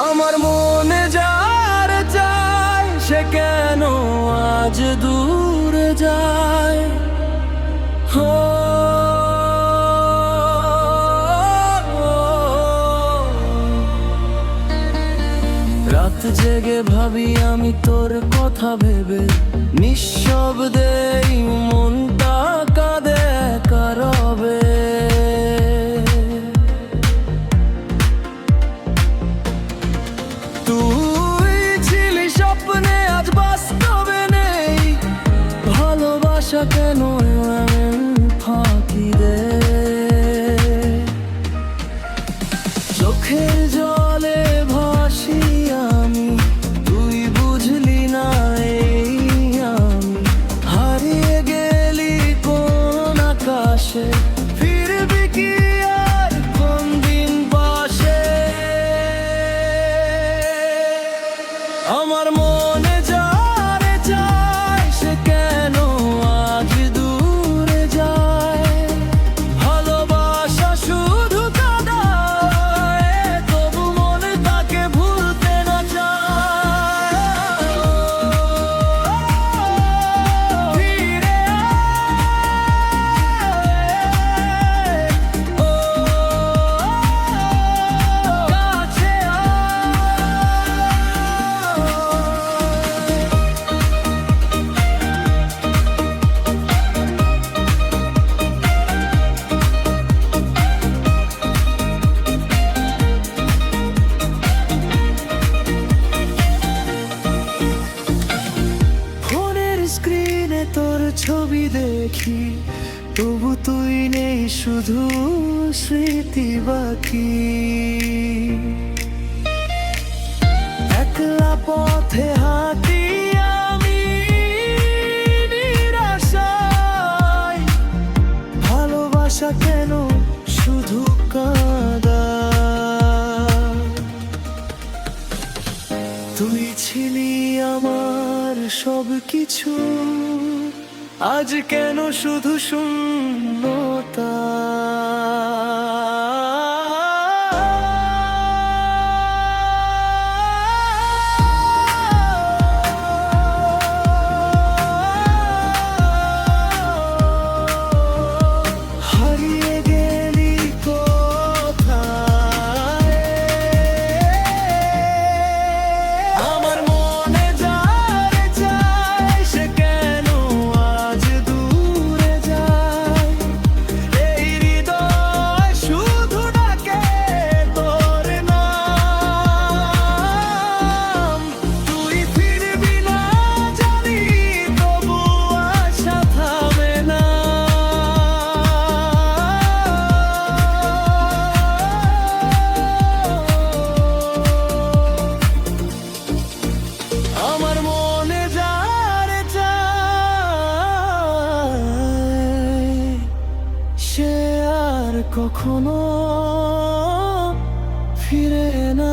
আমার মনে যার চায় সে কেন আজ দূরে যায়। হো রাত জেগে ভাবি আমি তোর কথা ভেবে, নিঃশব্দে মনটা কাঁদে একা রবে। তুই ছিলি স্বপ্নে আজ বাস্তবে নেই, ভালোবাসা কেন এমন ফাঁকি দে। চোখের জলে ভাসি আমি, তুই বুঝলি না এই আমি হারিয়ে গেলি কোন আকাশে। ফিরবি কি আর কোন দিন পাশে? আমার মনে যারে চায় সে কেন আজ দূরে যায়। ভালোবাসা শুধু কাঁদায়, তবু মনে তাকে ভুলতে না চায়। ফিরে আয়, ও কাছে ফোনের স্ক্রিনে তোর ছবি দেখি, তবু তুই নেই, শুধু স্মৃতি বাকি। একলা পথে হাঁটি আমি নিরাশায়, ভালোবাসা কেন শুধু কাঁদা। তুই ছিলি আমার সব কিছু, আজ কেন শুধু শূন্যতা। হারিয়ে গেলি কোথায়? আমার মনে যারে চায় সে কেন আজ দূরে যায়। এই হৃদয় শুধু ডাকে তোর নাম। তুই ফিরবি না জানি, তবু আশা থামে না। আমার মনে যারে চায় সে আর কখনো ফিরে না।